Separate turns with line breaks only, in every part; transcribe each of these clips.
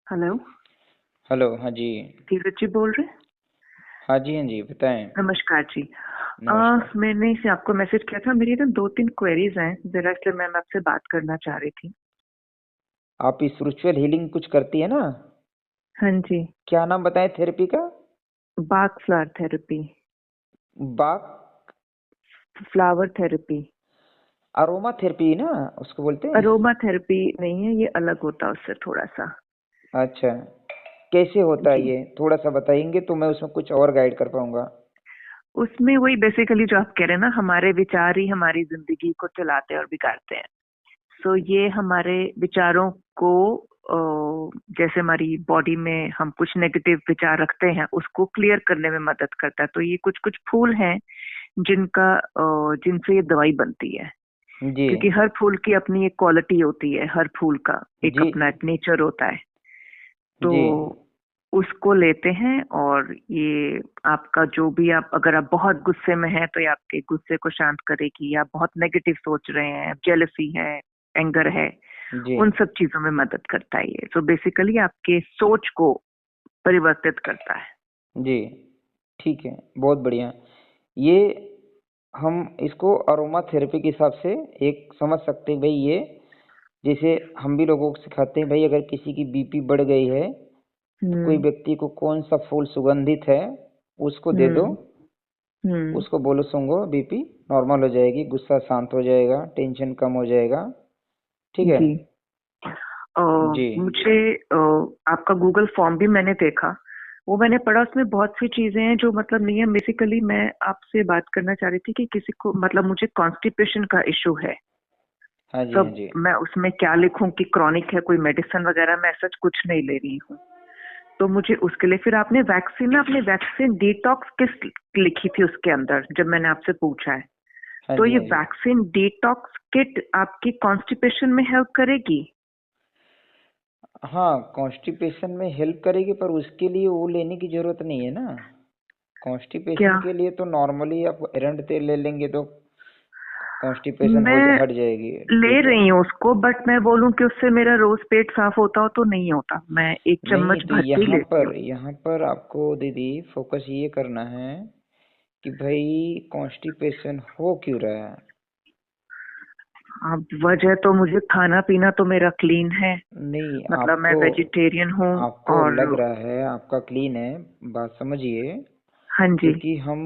Hello.
Hello. हाँ जी।
धीरज जी बोल रहे हैं?
हाँ जी, हाँ जी, बताएं।
नमस्कार जी।
नमस्कार।
मैंने इसे आपको मैसेज किया था। मेरी ना दो तीन क्वेरीज हैं जरा, इसलिए मैं आपसे बात करना चाह रही थी।
आप स्पिरिचुअल हीलिंग कुछ करती है ना?
हाँ जी।
क्या नाम बताएं थेरेपी का?
बाग फ्लावर थेरेपी।
बाक
फ्लावर थेरेपी।
अरोमा थेरेपी ना उसको बोलते हैं?
अरोमा थेरेपी नहीं है, ये अलग होता है उससे थोड़ा सा।
अच्छा। कैसे होता है
जी।
ये, थोड़ा सा बताएंगे तो मैं उसमें कुछ और गाइड कर पाऊंगा।
उसमें वही बेसिकली जो आप कह रहे हैं ना, हमारे विचार ही हमारी जिंदगी को चलाते और बिगाड़ते हैं। सो ये हमारे विचारों को जैसे हमारी बॉडी में हम कुछ नेगेटिव विचार रखते हैं उसको क्लियर करने में मदद करता है। तो ये कुछ कुछ फूल हैं जिनका जिनसे ये दवाई बनती है।
जी।
क्योंकि हर फूल की अपनी एक क्वालिटी होती है, हर फूल का एक
जी।
अपना एक नेचर होता है। तो
जी।
उसको लेते हैं और ये आपका जो भी, आप अगर आप बहुत गुस्से में हैं तो ये आपके गुस्से को शांत करेगी। आप बहुत नेगेटिव सोच रहे हैं, जेलसी है, एंगर है,
जी।
उन सब चीजों में मदद करता है ये। सो बेसिकली आपके सोच को परिवर्तित करता है।
जी। ठीक है, बहुत बढ़िया। ये हम इसको अरोमा थेरेपी के हिसाब से एक समझ सकते हैं भाई। ये जैसे हम भी लोगों को सिखाते हैं भाई, अगर किसी की बीपी बढ़ गई है तो कोई
हम्म।
व्यक्ति को कौन सा फूल सुगंधित है उसको दे दो।
हम्म। हम्म।
उसको बोलो सूंघो, बीपी नॉर्मल हो जाएगी, गुस्सा शांत हो जाएगा, टेंशन कम हो जाएगा। ठीक है।
जी।
जी।
मुझे आपका गूगल फॉर्म भी मैंने देखा, वो मैंने पढ़ा। उसमें बहुत सी चीजें हैं जो मतलब नहीं है। बेसिकली मैं आपसे बात करना चाह रही थी कि किसी को मतलब मुझे कॉन्स्टिपेशन का इशू है।
हाँ जी, हाँ
तब
जी।
मैं उसमें क्या लिखूं कि क्रॉनिक है, कोई मेडिसिन वगैरह मैं सच कुछ नहीं ले रही हूँ। तो मुझे उसके लिए फिर आपने वैक्सीन ना, अपने वैक्सीन डिटॉक्स किट लिखी थी उसके अंदर, जब मैंने आपसे पूछा है।
हाँ
तो
जी,
ये
हाँ जी।
वैक्सीन डिटॉक्स किट आपकी कॉन्स्टिपेशन में हेल्प करेगी?
हाँ, कॉन्स्टिपेशन में हेल्प करेगी, पर उसके लिए वो लेने की जरूरत नहीं है ना।
क्या?
कॉन्स्टिपेशन के लिए तो नॉर्मली आप एरंड तेल ले लेंगे तो कॉन्स्टिपेशन हो
मैं
हट जाएगी।
ले
ठीक है।
रही हूँ उसको, बट मैं बोलूं कि उससे मेरा रोज पेट साफ होता हो तो नहीं होता। मैं एक
नहीं,
चम्मच
तो
भर के ही
यहाँ
लेती
पर
हूँ।
यहाँ पर आपको दीदी फोकस ये करना है कि भाई कॉन्स्टिपेशन हो क्यों रहा है।
अब वजह तो मुझे खाना पीना तो मेरा क्लीन है।
नहीं,
मतलब मैं
आपको
वेजिटेरियन हूँ।
आपको
और
लग रहा है आपका क्लीन है। बात समझिए।
हाँ जी।
क्योंकि हम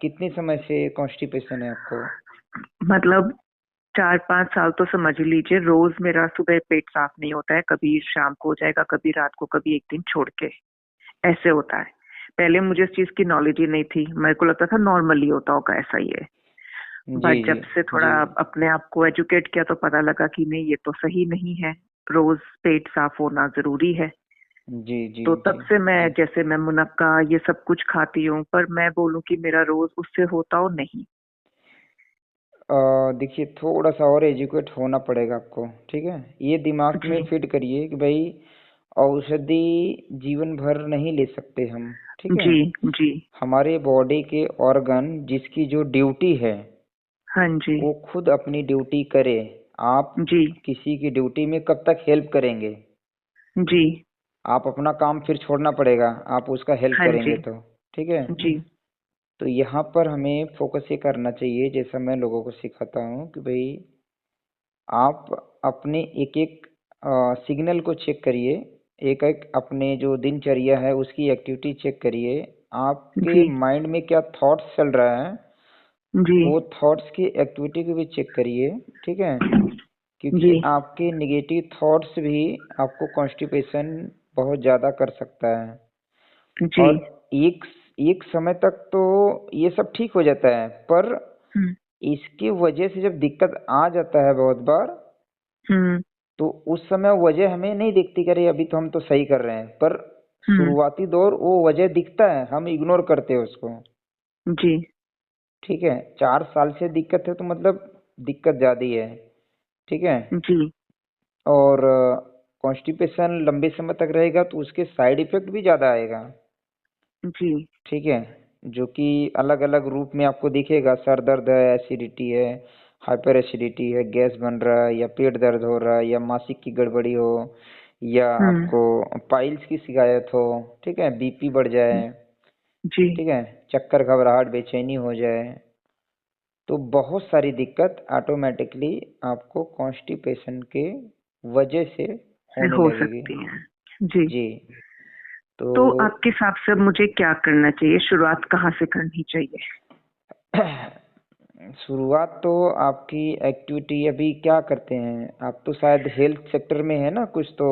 कितने समय से कॉन्स्टिपेशन है आपको?
मतलब 4-5 साल तो समझ ही लीजिए, रोज मेरा सुबह पेट साफ नहीं होता है। कभी शाम को हो जाएगा, कभी रात को, कभी एक दिन छोड़ के, ऐसे होता है। पहले मुझे इस चीज की नॉलेज ही नहीं थी, मेरे को लगता था नॉर्मली होता होगा ऐसा ही है।
जी।
बट
जी।
जब से थोड़ा
जी।
अपने आप को एजुकेट किया तो पता लगा कि नहीं, ये तो सही नहीं है। रोज पेट साफ होना जरूरी है।
जी। जी।
तो
जी।
तब से मैं,
जी।
जैसे मैं मुनक्का ये सब कुछ खाती हूँ, पर मैं बोलूँ कि मेरा रोज उससे होता हो नहीं।
देखिए, थोड़ा सा और एजुकेट होना पड़ेगा आपको। ठीक है। ये दिमाग में
जी।
फिट करिए कि भाई औषधि जीवन भर नहीं ले सकते हम। ठीक है।
जी। जी।
हमारे बॉडी के ऑर्गन जिसकी जो ड्यूटी है
हाँ जी।
वो खुद अपनी ड्यूटी करे। आप
जी।
किसी की ड्यूटी में कब तक हेल्प करेंगे?
जी।
आप अपना काम फिर छोड़ना पड़ेगा, आप उसका हेल्प
हाँ जी।
करेंगे तो। ठीक है।
जी।
तो यहाँ पर हमें फोकस ये करना चाहिए, जैसा मैं लोगों को सिखाता हूँ कि भाई आप अपने एक एक सिग्नल को चेक करिए। एक एक अपने जो दिनचर्या है उसकी एक्टिविटी चेक करिए। आपके
जी।
माइंड में क्या थॉट्स चल रहा है,
जी।
वो थॉट्स की एक्टिविटी को भी चेक करिए। ठीक है। क्योंकि
जी।
आपके निगेटिव थॉट्स भी आपको कॉन्स्टिपेशन बहुत ज़्यादा कर सकता है।
जी।
और एक एक समय तक तो ये सब ठीक हो जाता है, पर
हम्म।
इसकी वजह से जब दिक्कत आ जाता है बहुत बार,
हम्म।
तो उस समय वजह हमें नहीं दिखती कि अरे अभी तो हम तो सही कर रहे हैं, पर
हम्म।
शुरुआती दौर वो वजह दिखता है, हम इग्नोर करते हैं उसको।
जी।
ठीक है। 4 साल से दिक्कत है तो मतलब दिक्कत ज़्यादा ही है। ठीक है।
जी।
और कॉन्स्टिपेशन लंबे समय तक रहेगा तो उसके साइड इफेक्ट भी ज़्यादा आएगा।
जी।
ठीक है। जो कि अलग अलग रूप में आपको दिखेगा। सर दर्द है, एसिडिटी है, हाइपर एसिडिटी है, गैस बन रहा है, या पेट दर्द हो रहा है, या मासिक की गड़बड़ी हो, या आपको पाइल्स की शिकायत हो, ठीक है, बीपी बढ़ जाए,
जी।
ठीक है, चक्कर, घबराहट, बेचैनी हो जाए, तो बहुत सारी दिक्कत ऑटोमेटिकली आपको कॉन्स्टिपेशन के वजह से
से
होने
हो
लगेगी।
सकती है। जी।
जी। तो
तो आपके हिसाब से अब मुझे क्या करना चाहिए, शुरुआत कहाँ से करनी चाहिए?
शुरुआत तो आपकी एक्टिविटी अभी क्या करते हैं आप? तो शायद हेल्थ सेक्टर में है ना कुछ, तो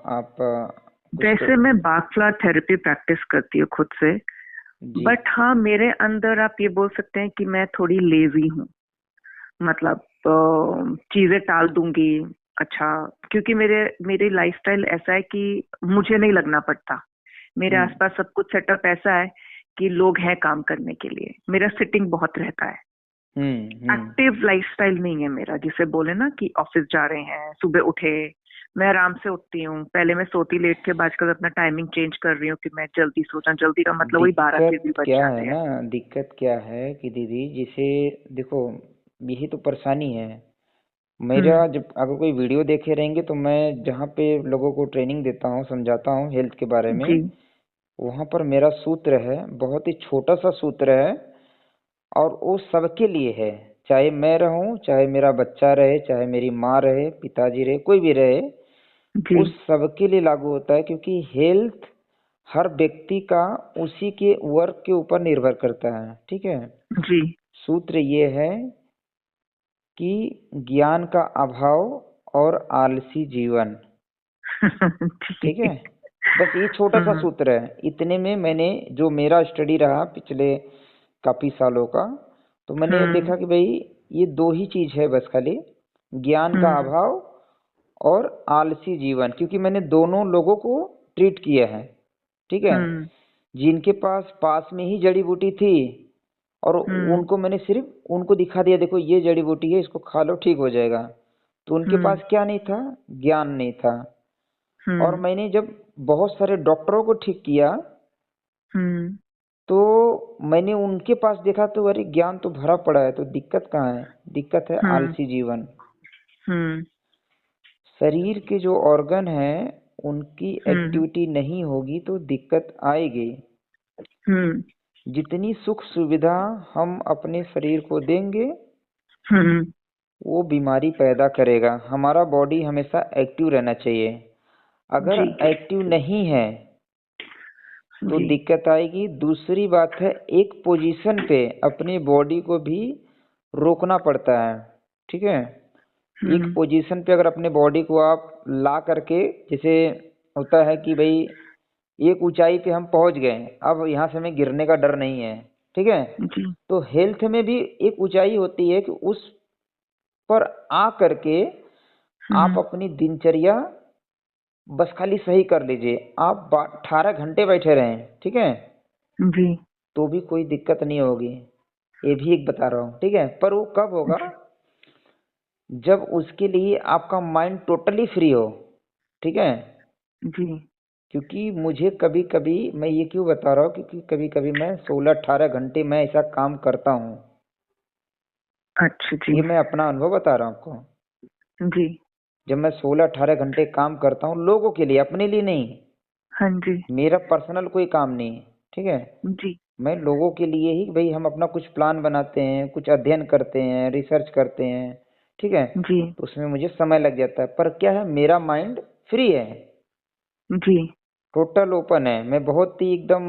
आप कुछ तो।
वैसे मैं बाकफ्लावर थेरेपी प्रैक्टिस करती हूँ खुद से,
जी।
बट हाँ मेरे अंदर आप ये बोल सकते हैं कि मैं थोड़ी लेजी हूँ। मतलब चीजें टाल दूंगी। अच्छा, क्योंकि मेरी लाइफस्टाइल ऐसा है कि मुझे नहीं लगना पड़ता। मेरे
हम्म
आसपास सब कुछ सेटअप ऐसा है कि लोग हैं काम करने के लिए। मेरा सिटिंग बहुत रहता है।
हम्म।
एक्टिव लाइफस्टाइल नहीं है मेरा, जिसे बोले ना कि ऑफिस जा रहे हैं, सुबह उठे। मैं आराम से उठती हूँ, पहले मैं सोती लेट के, आजकल अपना टाइमिंग चेंज कर रही हूँ कि मैं जल्दी सोचा। जल्दी का मतलब वही 12 फिर भी
दिक्कत
बज
क्या है
जाते हैं।
ना, दिक्कत क्या है कि दीदी, जिसे देखो, यही तो परेशानी है।
हम्म।
मेरा जब अगर कोई वीडियो देखे रहेंगे तो मैं जहाँ पे लोगों को ट्रेनिंग देता हूँ, समझाता हूँ हेल्थ के बारे में,
जी।
वहाँ पर मेरा सूत्र है, बहुत ही छोटा सा सूत्र है, और वो सबके लिए है। चाहे मैं रहूं, चाहे मेरा बच्चा रहे, चाहे मेरी माँ रहे, पिताजी रहे, कोई भी रहे,
जी।
उस सबके लिए लागू होता है, क्योंकि हेल्थ हर व्यक्ति का उसी के वर्क के ऊपर निर्भर करता है, ठीक है।
जी।
सूत्र ये है कि ज्ञान का अभाव और आलसी जीवन, ठीक
जी।
है। बस ये छोटा सा
हम्म।
सूत्र है, इतने में मैंने, जो मेरा स्टडी रहा पिछले काफी सालों का, तो मैंने
हम्म।
देखा कि भाई ये दो ही चीज है बस, खाली ज्ञान का
हम्म।
अभाव और आलसी जीवन, क्योंकि मैंने दोनों लोगों को ट्रीट किया है, ठीक है।
हम्म।
जिनके पास में ही जड़ी बूटी थी, और
हम्म।
उनको मैंने सिर्फ उनको दिखा दिया, देखो ये जड़ी बूटी है, इसको खा लो ठीक हो जाएगा। तो उनके
हम्म।
पास क्या नहीं था? ज्ञान नहीं था। और
हम्म।
मैंने जब बहुत सारे डॉक्टरों को ठीक किया,
हम्म।
तो मैंने उनके पास देखा तो अरे ज्ञान तो भरा पड़ा है, तो दिक्कत कहाँ है? दिक्कत है
हम्म।
आलसी जीवन।
हम्म।
शरीर के जो ऑर्गन हैं उनकी
हम्म।
एक्टिविटी नहीं होगी तो दिक्कत आएगी।
हम्म।
जितनी सुख सुविधा हम अपने शरीर को देंगे,
हम्म।
वो बीमारी पैदा करेगा। हमारा बॉडी हमेशा एक्टिव रहना चाहिए। अगर
जी।
एक्टिव नहीं है तो
जी।
दिक्कत आएगी। दूसरी बात है, एक पोजीशन पे अपनी बॉडी को भी रोकना पड़ता है, ठीक है। एक
हम्म।
पोजीशन पे अगर अपने बॉडी को आप ला करके, जैसे होता है कि भाई एक ऊंचाई पे हम पहुंच गए, अब यहाँ से हमें गिरने का डर नहीं है, ठीक है।
जी।
तो हेल्थ में भी एक ऊंचाई होती है कि उस पर आ करके आप
हम्म।
अपनी दिनचर्या बस खाली सही कर लीजिए। आप 18 घंटे बैठे रहें, ठीक है,
जी।
तो भी कोई दिक्कत नहीं होगी। ये भी एक बता रहा हूँ, ठीक है। पर वो कब होगा? जब उसके लिए आपका माइंड टोटली फ्री हो, ठीक है।
जी।
क्योंकि मुझे कभी कभी, मैं ये क्यों बता रहा हूँ, क्योंकि कभी कभी मैं 16-18 घंटे मैं ऐसा काम करता हूँ।
अच्छा। जी।
ये मैं अपना अनुभव बता रहा हूँ आपको।
जी।
जब मैं 16-18 घंटे काम करता हूँ लोगों के लिए, अपने लिए नहीं,
हाँ जी।
मेरा पर्सनल कोई काम नहीं, ठीक है।
जी।
मैं लोगों के लिए ही, भाई हम अपना कुछ प्लान बनाते हैं, कुछ अध्ययन करते हैं, रिसर्च करते हैं, ठीक है।
जी।
तो उसमें मुझे समय लग जाता है, पर क्या है, मेरा माइंड फ्री है,
जी।
टोटल ओपन है। मैं बहुत ही एकदम,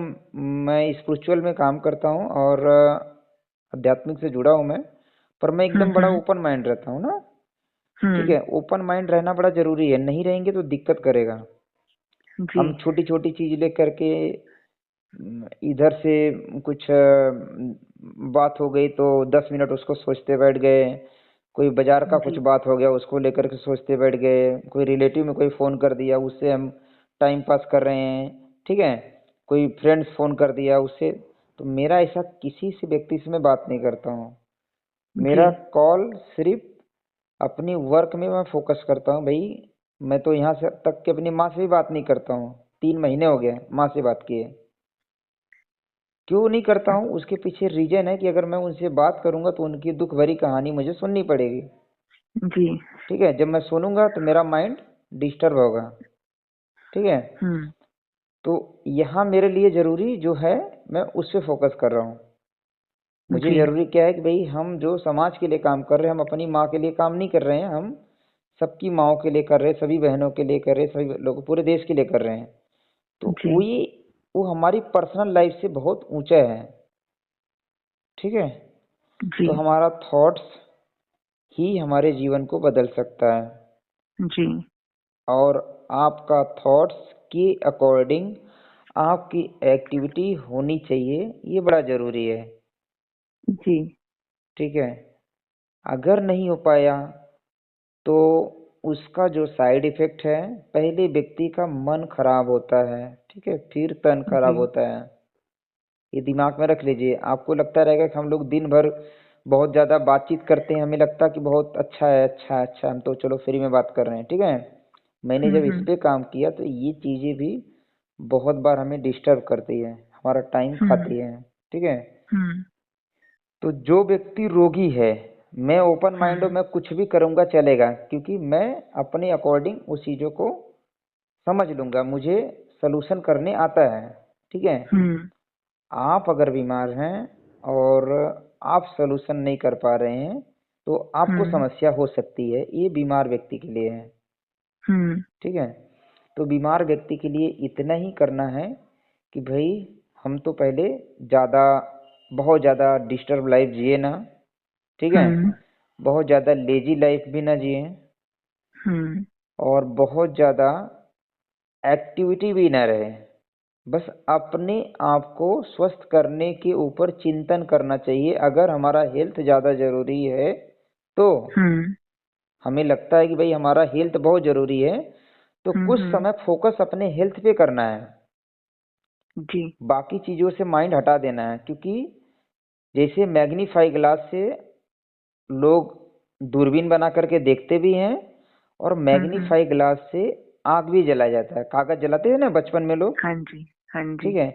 मैं स्पिरिचुअल में काम करता हूँ और आध्यात्मिक से जुड़ा हूँ मैं, पर मैं एकदम बड़ा
हम्म।
ओपन माइंड रहता हूँ ना, ठीक
हम्म।
है। ओपन माइंड रहना बड़ा जरूरी है, नहीं रहेंगे तो दिक्कत करेगा।
जी।
हम छोटी छोटी चीज लेकर के, इधर से कुछ बात हो गई तो 10 मिनट उसको सोचते बैठ गए। कोई बाजार का कुछ
जी।
बात हो गया, उसको लेकर के सोचते बैठ गए। कोई रिलेटिव में कोई फोन कर दिया, उससे हम टाइम पास कर रहे हैं, ठीक है। कोई फ्रेंड्स फोन कर दिया उससे। तो मेरा ऐसा किसी से व्यक्ति से मैं बात नहीं करता हूँ।
जी।
मेरा कॉल सिर्फ अपनी वर्क में मैं फोकस करता हूँ भाई। मैं तो यहाँ से तक कि अपनी माँ से भी बात नहीं करता हूँ, 3 महीने हो गए माँ से बात किए। क्यों नहीं करता हूँ? उसके पीछे रीजन है कि अगर मैं उनसे बात करूंगा तो उनकी दुख भरी कहानी मुझे सुननी पड़ेगी,
जी।
ठीक है। जब मैं सुनूंगा तो मेरा माइंड डिस्टर्ब होगा। ठीक है, तो यहाँ मेरे लिए जरूरी जो है मैं उस पर फोकस कर रहा हूँ। मुझे
जी
जरूरी क्या है कि भाई हम जो समाज के लिए काम कर रहे हैं, हम अपनी माँ के लिए काम नहीं कर रहे हैं, हम सबकी माँओं के लिए कर रहे हैं, सभी बहनों के लिए कर रहे हैं, सभी लोग पूरे देश के लिए कर रहे हैं। तो
जी
वो हमारी पर्सनल लाइफ से बहुत ऊंचा है। ठीक है,
जी
तो हमारा थॉट्स ही हमारे जीवन को बदल सकता है,
जी
और आपका थॉट्स के अकॉर्डिंग आपकी एक्टिविटी होनी चाहिए, ये बड़ा जरूरी है।
जी
ठीक है, अगर नहीं हो पाया तो उसका जो साइड इफेक्ट है, पहले व्यक्ति का मन खराब होता है, ठीक है, फिर तन खराब
जी
होता है। ये दिमाग में रख लीजिए। आपको लगता रहेगा कि हम लोग दिन भर बहुत ज़्यादा बातचीत करते हैं, हमें लगता है कि बहुत अच्छा है, अच्छा है, अच्छा है, हम तो चलो फ्री में बात कर रहे हैं। ठीक है, मैंने जब इस पे काम किया तो ये चीज़ें भी बहुत बार हमें डिस्टर्ब करती है, हमारा टाइम खाती है। ठीक है, तो जो व्यक्ति रोगी है, मैं ओपन माइंड हूँ, मैं कुछ भी करूँगा चलेगा, क्योंकि मैं अपने अकॉर्डिंग उस चीज़ों को समझ लूँगा, मुझे सलूशन करने आता है। ठीक है, आप अगर बीमार हैं और आप सलूशन नहीं कर पा रहे हैं तो आपको समस्या हो सकती है, ये बीमार व्यक्ति के लिए है। ठीक है, तो बीमार व्यक्ति के लिए इतना ही करना है कि भाई हम तो पहले ज़्यादा बहुत ज़्यादा डिस्टर्ब लाइफ जिए ना। ठीक है, बहुत ज़्यादा लेजी लाइफ भी ना जिए, और बहुत ज़्यादा एक्टिविटी भी ना रहे। बस अपने आप को स्वस्थ करने के ऊपर चिंतन करना चाहिए। अगर हमारा हेल्थ ज़्यादा ज़रूरी है तो हमें लगता है कि भाई हमारा हेल्थ बहुत ज़रूरी है, तो कुछ समय फोकस अपने हेल्थ पे करना है,
जी
बाकी चीज़ों से माइंड हटा देना है। क्योंकि जैसे मैग्नीफाई ग्लास से लोग दूरबीन बना करके देखते भी हैं, और मैग्नीफाई ग्लास से आग भी जला जाता है, कागज जलाते हैं ना बचपन में लोग।
हाँ जी हाँ
ठीक
जी
है,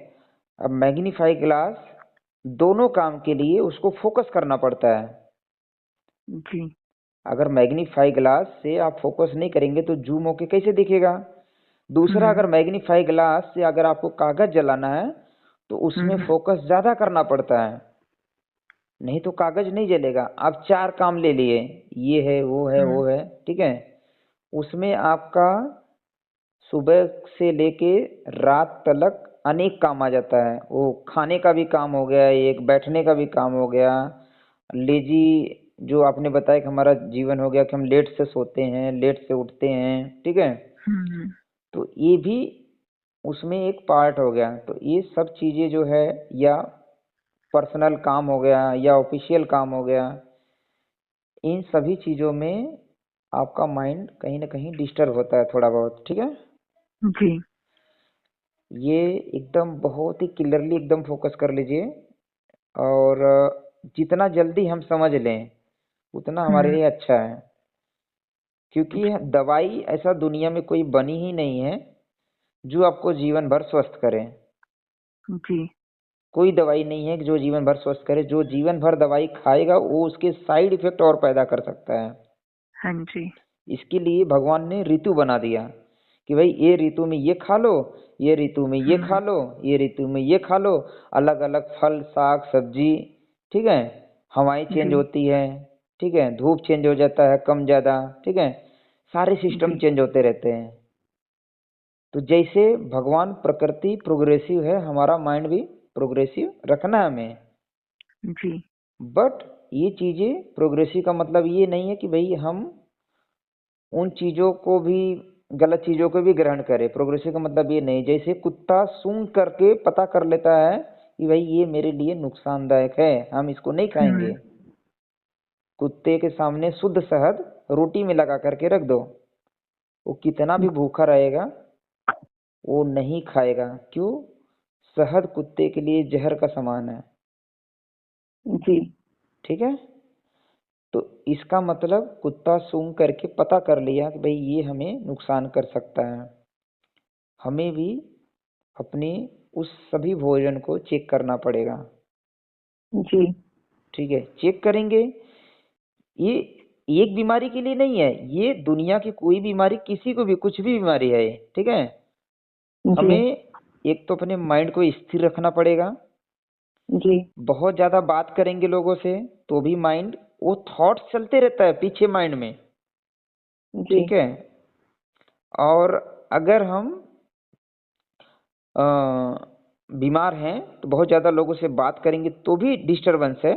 अब मैग्नीफाई ग्लास दोनों काम के लिए उसको फोकस करना पड़ता है।
जी
अगर मैग्नीफाई ग्लास से आप फोकस नहीं करेंगे तो जूम होके कैसे दिखेगा। दूसरा, अगर मैग्नीफाई ग्लास से अगर आपको कागज जलाना है तो उसमें फोकस ज्यादा करना पड़ता है, नहीं तो कागज नहीं जलेगा। आप 4 काम ले लिए, ये है वो है वो है, ठीक है, उसमें आपका सुबह से लेके रात तक अनेक काम आ जाता है। वो खाने का भी काम हो गया, एक बैठने का भी काम हो गया, लेजी जो आपने बताया कि हमारा जीवन हो गया कि हम लेट से सोते हैं, लेट से उठते हैं। ठीक है, तो ये भी उसमें एक पार्ट हो गया। तो ये सब चीज़ें जो है, या पर्सनल काम हो गया या ऑफिशियल काम हो गया, इन सभी चीज़ों में आपका माइंड कहीं ना कहीं डिस्टर्ब होता है थोड़ा बहुत। ठीक है,
जी
ये एकदम बहुत ही क्लियरली एकदम फोकस कर लीजिए, और जितना जल्दी हम समझ लें उतना हमारे लिए अच्छा है। क्योंकि दवाई ऐसा दुनिया में कोई बनी ही नहीं है जो आपको जीवन भर स्वस्थ करे।
जी
कोई दवाई नहीं है कि जो जीवन भर स्वस्थ करे। जो जीवन भर दवाई खाएगा वो उसके साइड इफेक्ट और पैदा कर सकता है।
हाँ जी
इसके लिए भगवान ने ऋतु बना दिया कि भाई ये ऋतु में ये खा लो, ये ऋतु में ये खा लो, ये ऋतु में ये खा लो, अलग अलग फल साग सब्जी। ठीक है, हवाएं चेंज
जी
होती है, ठीक है, धूप चेंज हो जाता है कम ज्यादा। ठीक है, सारे सिस्टम
जी
चेंज होते रहते हैं। तो जैसे भगवान प्रकृति प्रोग्रेसिव है, हमारा माइंड भी प्रोग्रेसिव रखना है हमें।
जी
बट ये चीजें प्रोग्रेसिव का मतलब ये नहीं है कि भाई हम उन चीजों को भी, गलत चीजों को भी ग्रहण करें। प्रोग्रेसिव का मतलब ये नहीं, जैसे कुत्ता सूंघ करके पता कर लेता है कि भाई ये मेरे लिए नुकसानदायक है, हम इसको नहीं खाएंगे। कुत्ते के सामने शुद्ध शहद रोटी में लगा करके रख दो, वो कितना भी भूखा रहेगा वो नहीं खाएगा। क्यों? शहद कुत्ते के लिए जहर का समान है।
जी
ठीक है, तो इसका मतलब कुत्ता सूंघ करके पता कर लिया कि भाई ये हमें नुकसान कर सकता है। हमें भी अपनी उस सभी भोजन को चेक करना पड़ेगा।
जी
ठीक है, चेक करेंगे। ये एक बीमारी के लिए नहीं है, ये दुनिया की कोई बीमारी, किसी को भी कुछ भी बीमारी है, ठीक है।
जी
हमें एक तो अपने माइंड को स्थिर रखना पड़ेगा।
जी
बहुत ज्यादा बात करेंगे लोगों से तो भी माइंड, वो थॉट्स चलते रहता है पीछे माइंड में,
जी
ठीक है। और अगर हम अ, बीमार हैं तो बहुत ज़्यादा लोगों से बात करेंगे तो भी डिस्टरबेंस है।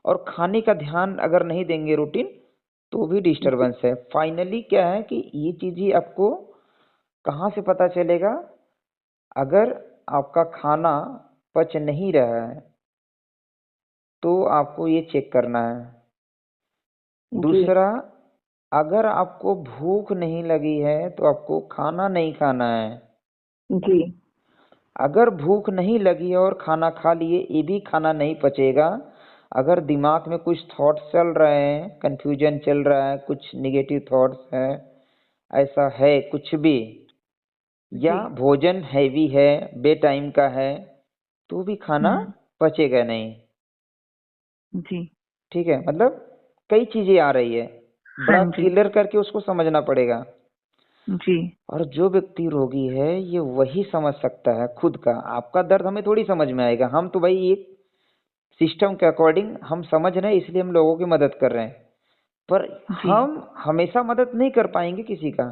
और खाने का ध्यान अगर नहीं देंगे रूटीन तो भी
जी
डिस्टरबेंस है। फाइनली क्या है कि ये चीज़ें आपको कहाँ से पता चलेगा? अगर आपका खाना पच नहीं रहा है तो आपको ये चेक करना है।
जी
दूसरा, अगर आपको भूख नहीं लगी है तो आपको खाना नहीं खाना है।
जी
अगर भूख नहीं लगी और खाना खा लिए ये भी खाना नहीं पचेगा। अगर दिमाग में कुछ थॉट्स चल रहे हैं, कंफ्यूजन चल रहा है, कुछ निगेटिव थॉट्स है, ऐसा है कुछ भी, या
जी
भोजन हैवी है, बे टाइम का है, तो भी खाना
हम्म
पचेगा नहीं।
जी
ठीक है, मतलब कई चीजें आ रही है,
हाँ
बड़ा
जी
क्लियर करके उसको समझना पड़ेगा।
जी
और जो व्यक्ति रोगी है ये वही समझ सकता है खुद का। आपका दर्द हमें थोड़ी समझ में आएगा, हम तो भाई एक सिस्टम के अकॉर्डिंग हम समझ रहे हैं इसलिए हम लोगों की मदद कर रहे हैं। पर
जी
हम हमेशा मदद नहीं कर पाएंगे किसी का,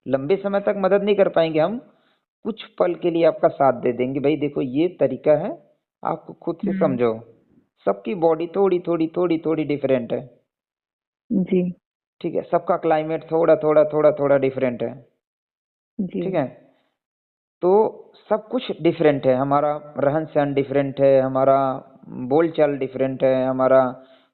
लंबे समय तक मदद नहीं कर पाएंगे। हम कुछ पल के लिए आपका साथ दे देंगे, भाई देखो ये तरीका है, आप खुद से
हम्म
समझो। सबकी बॉडी थोड़ी थोड़ी थोड़ी थोड़ी डिफरेंट है,
जी
ठीक है। सबका क्लाइमेट थोड़ा थोड़ा थोड़ा थोड़ा डिफरेंट है,
जी
ठीक है। तो सब कुछ डिफरेंट है, हमारा रहन सहन डिफरेंट है, हमारा बोलचाल डिफरेंट है, हमारा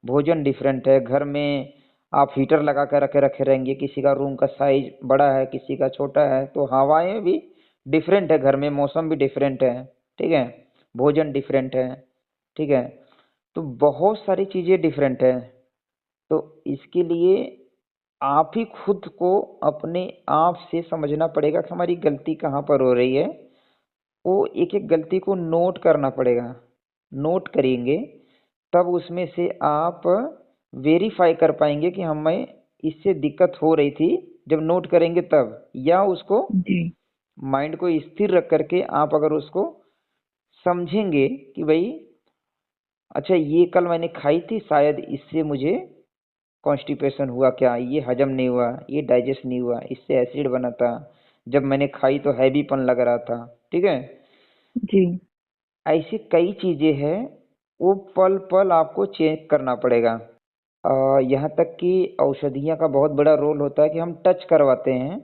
भोजन डिफरेंट है। घर में आप हीटर लगा कर रखे रखे रहेंगे, किसी का रूम का साइज बड़ा है, किसी का छोटा है, तो हवाएं भी डिफरेंट है, घर में मौसम भी डिफरेंट है, ठीक है। भोजन डिफरेंट है, ठीक है। तो बहुत सारी चीजें डिफरेंट है। तो इसके लिए आप ही खुद को अपने आप से समझना पड़ेगा कि हमारी गलती कहाँ पर हो रही है। वो एक एक गलती को नोट करना पड़ेगा। नोट करेंगे तब उसमें से आप वेरीफाई कर पाएंगे कि हमें इससे दिक्कत हो रही थी। जब नोट करेंगे तब, या उसको
जी
माइंड को स्थिर रख करके आप अगर उसको समझेंगे कि भाई अच्छा ये कल मैंने खाई थी, शायद इससे मुझे कॉन्स्टिपेशन हुआ, क्या ये हजम नहीं हुआ, ये डाइजेस्ट नहीं हुआ, इससे एसिड बना था, जब मैंने खाई तो हैवीपन लग रहा था, ठीक है।
जी
ऐसी कई चीजें हैं, वो पल पल आपको चेक करना पड़ेगा। यहाँ तक कि औषधियाँ का बहुत बड़ा रोल होता है कि हम टच करवाते हैं,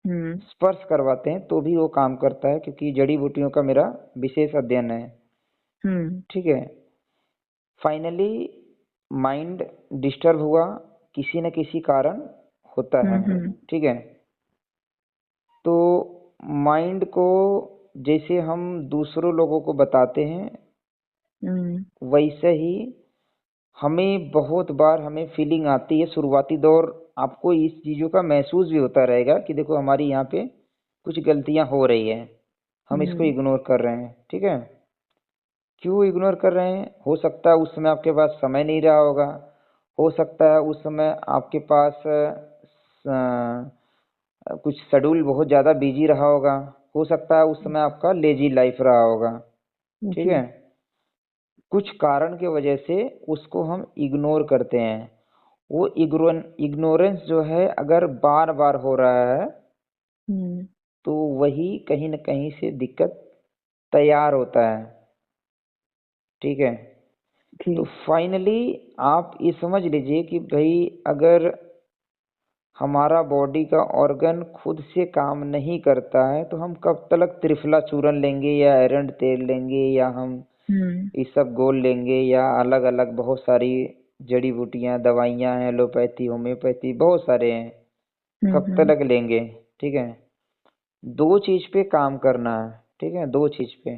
हम्म
स्पर्श करवाते हैं तो भी वो काम करता है, क्योंकि जड़ी बूटियों का मेरा विशेष अध्ययन है,
हम्म
ठीक है। फाइनली माइंड डिस्टर्ब हुआ किसी न किसी कारण होता है,
हम्म
ठीक है। तो माइंड को जैसे हम दूसरों लोगों को बताते हैं
हम्म
वैसे ही हमें बहुत बार हमें फीलिंग आती है शुरुआती दौर। आपको इस चीज़ों का महसूस भी होता रहेगा कि देखो हमारी यहाँ पे कुछ गलतियाँ हो रही है, हम इसको
हम्म
इग्नोर कर रहे हैं, ठीक है। क्यों इग्नोर कर रहे हैं? हो सकता है उस समय आपके पास समय नहीं रहा होगा, हो सकता है उस समय आपके पास कुछ शेड्यूल बहुत ज़्यादा बिजी रहा होगा, हो सकता है उस समय आपका लेजी लाइफ रहा होगा, ठीक
जी
है। कुछ कारण की वजह से उसको हम इग्नोर करते हैं। वो इग्नोरेंस जो है अगर बार बार हो रहा है
हम्म
तो वही कहीं न कहीं से दिक्कत तैयार होता है, ठीक है।
जी
तो फाइनली आप ये समझ लीजिए कि भाई अगर हमारा बॉडी का ऑर्गन खुद से काम नहीं करता है तो हम कब तक त्रिफला चूरन लेंगे या एरंड तेल लेंगे या हम
हम्म
इसबगोल लेंगे या अलग अलग बहुत सारी जड़ी बूटियां दवाइयां हैं, एलोपैथी होम्योपैथी बहुत सारे हैं, कब
हम्म
तक लेंगे, ठीक है। दो चीज पे काम करना है, ठीक है, दो चीज पे।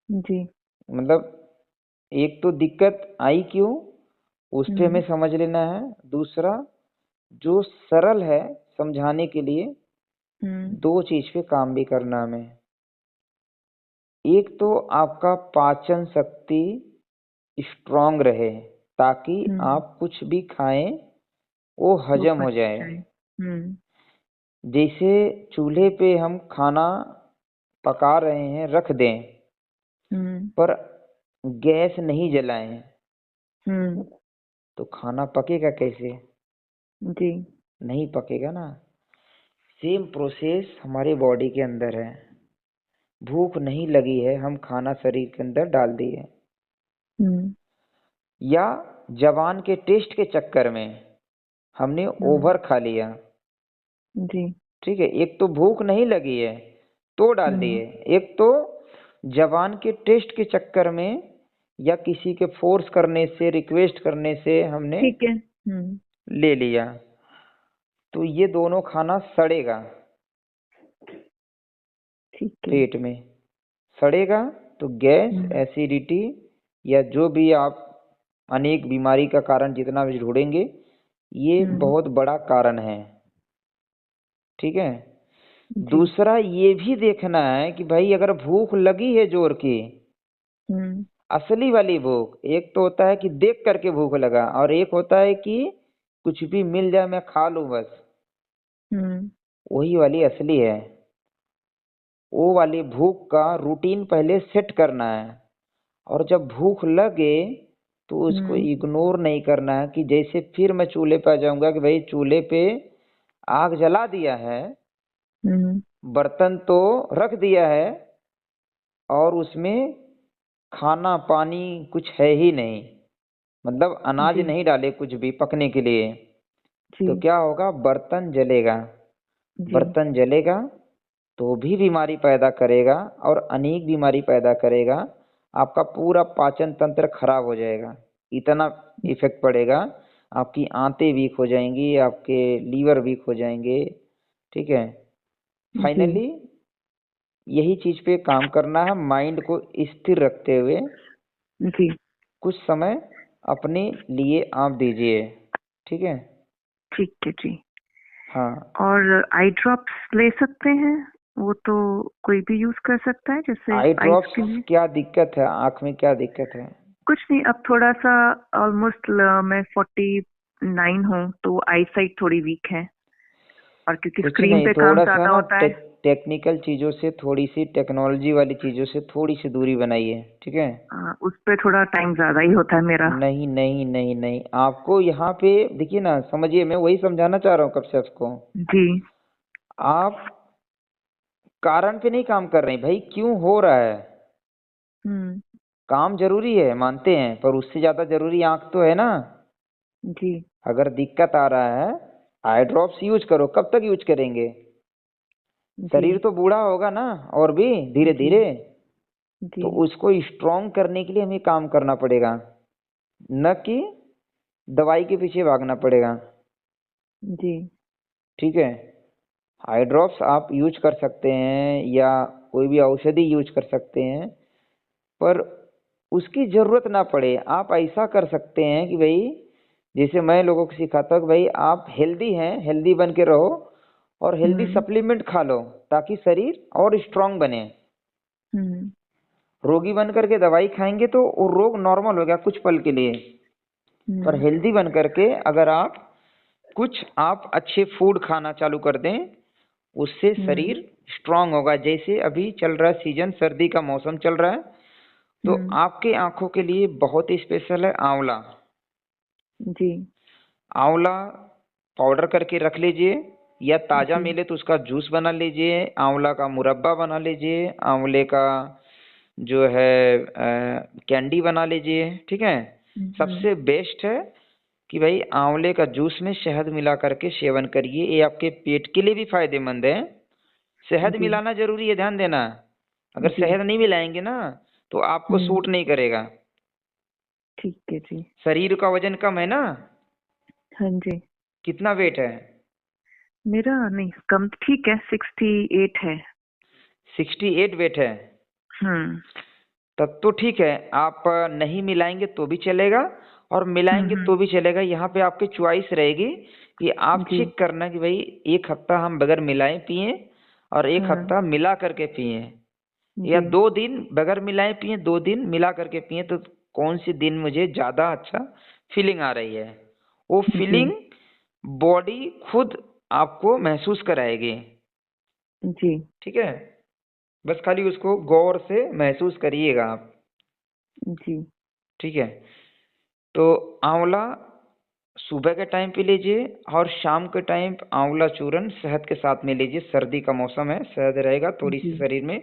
जी
मतलब एक तो दिक्कत आई क्यों, उस पे हमें
हम्म
समझ लेना है। दूसरा, जो सरल है समझाने के लिए,
हम्म
दो चीज पे काम भी करना हमें। एक तो आपका पाचन शक्ति स्ट्रांग रहे ताकि
हम्म
आप कुछ भी खाएं वो
वो
हजम हो
पच
जाए।
जाए।
जैसे चूल्हे पे हम खाना पका रहे हैं, रख दें,
हम्म।
पर गैस नहीं जलाएं,
हम्म।
तो खाना पकेगा कैसे?
जी।
नहीं पकेगा ना। सेम प्रोसेस हमारे बॉडी के अंदर है। भूख नहीं लगी है, हम खाना शरीर के अंदर डाल दिए,
हम्म।
या जबान के टेस्ट के चक्कर में हमने
हम्म।
ओवर खा लिया,
जी।
ठीक है, एक तो भूख नहीं लगी है तो डाल
हम्म।
दिए, एक तो जबान के टेस्ट के चक्कर में या किसी के फोर्स करने से, रिक्वेस्ट करने से हमने
ठीक है।
ले लिया, तो ये दोनों खाना सड़ेगा
ठीक है।
पेट में। सड़ेगा तो गैस,
हम्म।
एसिडिटी, या जो भी आप अनेक बीमारी का कारण जितना भी ढूंढेंगे, ये
हम्म।
बहुत बड़ा कारण है। ठीक है।
जी।
दूसरा ये भी देखना है कि भाई अगर भूख लगी है जोर की,
हम्म।
असली वाली भूख, एक तो होता है कि देख करके भूख लगा, और एक होता है कि कुछ भी मिल जाए मैं खा लूं बस,
हम्म।
वही वाली असली है। वो वाली भूख का रूटीन पहले सेट करना है, और जब भूख लगे तो उसको
हम्म।
इग्नोर नहीं करना है कि जैसे फिर मैं चूल्हे पे आ जाऊंगा कि भाई चूल्हे पे आग जला दिया है,
हम्म।
बर्तन तो रख दिया है, और उसमें खाना पानी कुछ है ही नहीं, मतलब अनाज
जी।
नहीं डाले कुछ भी पकने के लिए,
जी।
तो क्या होगा? बर्तन जलेगा।
जी।
बर्तन जलेगा तो भी बीमारी पैदा करेगा, और अनेक बीमारी पैदा करेगा। आपका पूरा पाचन तंत्र खराब हो जाएगा, इतना इफेक्ट पड़ेगा। आपकी आंतें वीक हो जाएंगी, आपके लीवर वीक हो जाएंगे। ठीक है।
जी।
फाइनली यही चीज पे काम करना है, माइंड को स्थिर रखते हुए
जी।
कुछ समय अपने लिए आप दीजिए। ठीक है।
ठीक है जी।
हाँ।
और आई ड्रॉप्स ले सकते हैं? वो तो कोई भी यूज कर सकता है, जैसे
आई
आइस
ड्रॉप्स
के लिए।
क्या दिक्कत है? आंख में क्या दिक्कत है?
कुछ नहीं, अब थोड़ा सा ऑलमोस्ट मैं 49 हूँ, तो आई साइट थोड़ी वीक है, और क्योंकि
कुछ
स्क्रीन
नहीं,
पे काम
थोड़ा सा
ज्यादा
ना
होता है।
टेक्निकल चीजों से, थोड़ी सी टेक्नोलॉजी वाली चीजों से थोड़ी सी दूरी बनाइए। ठीक है।
उस पे थोड़ा टाइम ज्यादा ही होता है मेरा।
नहीं नहीं नहीं नहीं, आपको यहाँ पे देखिए ना, समझिए, मैं वही समझाना चाह रहा हूँ कब से आपको।
जी।
आप कारण पे नहीं काम कर रहे हैं भाई, क्यों हो रहा है?
हम्म।
काम जरूरी है, मानते हैं, पर उससे ज्यादा जरूरी आंख तो है ना।
जी।
अगर दिक्कत आ रहा है, आई ड्रॉप्स यूज करो। कब तक यूज करेंगे?
जी।
शरीर तो बूढ़ा होगा ना, और भी धीरे
जी।
धीरे।
जी।
तो उसको स्ट्रॉन्ग करने के लिए हमें काम करना पड़ेगा, न कि दवाई के पीछे भागना पड़ेगा।
जी।
ठीक है। आई ड्रॉप्स आप यूज कर सकते हैं, या कोई भी औषधि यूज कर सकते हैं, पर उसकी जरूरत ना पड़े। आप ऐसा कर सकते हैं कि भाई, जैसे मैं लोगों को सिखाता हूँ कि भाई आप हेल्दी हैं, हेल्दी बन के रहो, और हेल्दी
हम्म।
सप्लीमेंट खा लो, ताकि शरीर और स्ट्रांग बने।
हम्म।
रोगी बन करके दवाई खाएंगे तो वो रोग नॉर्मल हो गया कुछ पल के लिए, पर
हम्म।
हेल्दी बन करके अगर कुछ आप अच्छे फूड खाना चालू कर दें, उससे
हम्म।
शरीर स्ट्रांग होगा। जैसे अभी चल रहा है सीजन, सर्दी का मौसम चल रहा है, तो
हम्म।
आपके आंखों के लिए बहुत ही स्पेशल है आंवला।
जी।
आंवला पाउडर करके रख लीजिए, या ताज़ा
जी।
मिले तो उसका जूस बना लीजिए, आंवला का मुरब्बा बना लीजिए, आंवले का जो है कैंडी बना लीजिए। ठीक है।
हम्म।
सबसे बेस्ट है कि भाई आंवले का जूस में शहद मिला करके सेवन करिए, ये आपके पेट के लिए भी फायदेमंद है। शहद
जी।
मिलाना जरूरी है, ध्यान देना। अगर
जी।
शहद नहीं मिलाएंगे ना, तो आपको
हम्म।
सूट नहीं करेगा।
ठीक है जी।
शरीर का वजन कम है ना?
हाँ जी।
कितना वेट है?
मेरा नहीं, कम ठीक है, 68 है।
68 वेट है?
हम्म।
तब तो ठीक है, आप नहीं मिलाएंगे तो भी चलेगा, और मिलाएंगे
हम्म।
तो भी चलेगा। यहाँ पे आपकी चॉइस रहेगी कि आप
जी।
चेक करना कि भाई एक हफ्ता हम बगैर मिलाए पिए, और एक
हाँ।
हफ्ता मिला करके पिए, या
जी।
2 दिन बगैर मिलाए पिए, 2 दिन मिला करके पिए, तो कौन सी दिन मुझे ज्यादा अच्छा फीलिंग आ रही है, वो
जी।
फीलिंग बॉडी खुद आपको महसूस कराएगी।
जी
ठीक है, बस खाली उसको गौर से महसूस करिएगा आप।
जी
ठीक है, तो आंवला सुबह के टाइम पे लीजिए और शाम के टाइम आंवला चूर्ण शहद के साथ में लीजिए। सर्दी का मौसम है, शहद रहेगा, थोड़ी सी
जी
शरीर में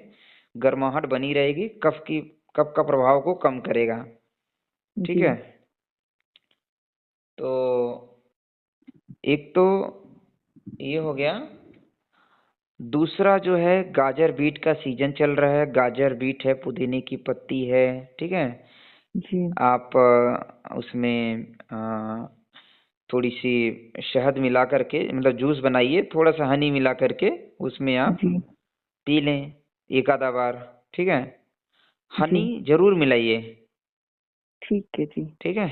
गर्माहट बनी रहेगी, कफ का प्रभाव को कम करेगा। ठीक
जी
है, तो एक तो ये हो गया। दूसरा जो है, गाजर बीट का सीजन चल रहा है, गाजर बीट है, पुदीने की पत्ती है। ठीक है,
जी
आप उसमें थोड़ी सी शहद मिला करके, मतलब जूस बनाइए, थोड़ा सा हनी मिला करके उसमें आप
जी
पी लें एक आधा बार। ठीक है,
जी।
हनी जरूर मिलाइए।
ठीक है जी।
ठीक है,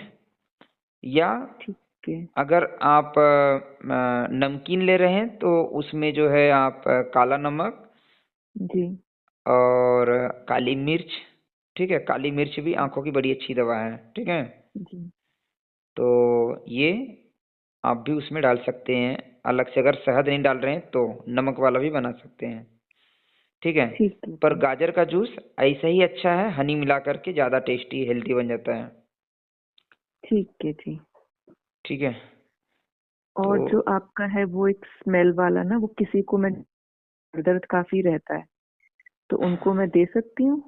या
ठीक है
अगर आप नमकीन ले रहे हैं तो उसमें जो है आप काला नमक
जी
और काली मिर्च। ठीक है, काली मिर्च भी आंखों की बड़ी अच्छी दवा है। ठीक है,
जी।
तो ये आप भी उसमें डाल सकते हैं अलग से। अगर शहद नहीं डाल रहे हैं तो नमक वाला भी बना सकते हैं। ठीक है,
ठीक है
पर
जी।
गाजर का जूस ऐसा ही अच्छा है, हनी मिला करके ज़्यादा टेस्टी हेल्दी बन जाता है।
ठीक है जी।
ठीक है, तो
और जो आपका है वो एक स्मेल वाला ना, वो किसी को मैं दर्द काफी रहता है, तो उनको मैं दे सकती हूँ?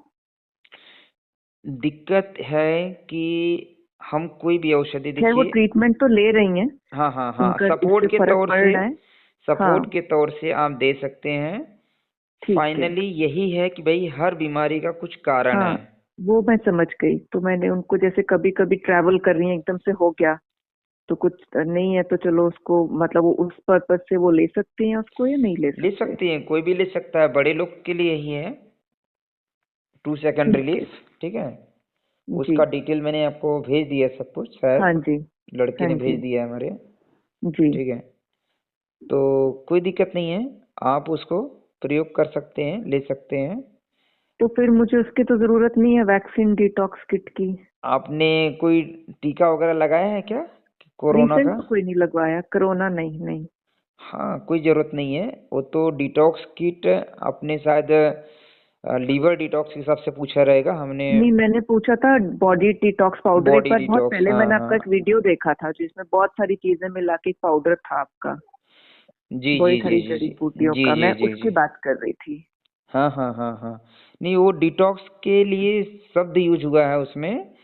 दिक्कत है कि हम कोई भी औषधि,
खैर वो
देखिए।
ट्रीटमेंट तो ले रही हैं,
हाँ हाँ हाँ,
उनका इससे
सपोर्ट के
फर्क
तौर
पड़
से,
रहा है।
सपोर्ट
हाँ।
के तौर से आप दे सकते हैं।
ठीक है।
फाइनली यही है कि भाई हर बीमारी का कुछ कारण
हाँ
है।
वो मैं समझ गई, तो मैंने उनको जैसे कभी कभी ट्रैवल कर रही है एकदम से हो गया तो कुछ नहीं है, तो चलो उसको मतलब वो उस पर्पज से वो ले सकती हैं उसको या नहीं ले
ले
सकते?
सकती हैं, कोई भी ले सकता है, बड़े लोग के लिए ही है 2 सेकंड
ठीक है।
रिलीफ। ठीक है,
जी।
उसका डिटेल मैंने आपको भेज दिया सब कुछ, शायद
हाँ जी।
लड़के
हाँ
ने
जी।
भेज दिया है हमारे।
जी।
ठीक है, तो कोई दिक्कत नहीं है, आप उसको प्रयोग कर सकते हैं, ले सकते हैं।
तो फिर मुझे उसकी तो जरूरत नहीं है वैक्सीन डिटॉक्स किट की?
आपने कोई टीका वगैरह लगाया है क्या, कोरोना
रिसेंट
का?
तो कोई नहीं लगवाया, कोरोना नहीं नहीं।
हाँ, कोई ज़रूरत नहीं है। वो तो डिटॉक्स किट आपने शायद लीवर डिटॉक्स के हिसाब से पूछा रहेगा हमने।
नहीं मैंने पूछा था बॉडी डिटॉक्स पाउडर, एक
बॉडी
बार बहुत
डिटॉक्स,
पहले
हाँ
मैंने
हाँ।
आपका एक वीडियो देखा था जिसमें बहुत सारी चीजें मिला के एक पाउडर था आपका,
जी जी
बहुत
जी
सारी
जी
जड़ी
जी
बूटियों
जी
का,
जी
मैं
जी
उसकी
जी।
बात कर रही थी।
हाँ हाँ हाँ हाँ, नहीं वो डिटॉक्स के लिए शब्द यूज हुआ है उसमें।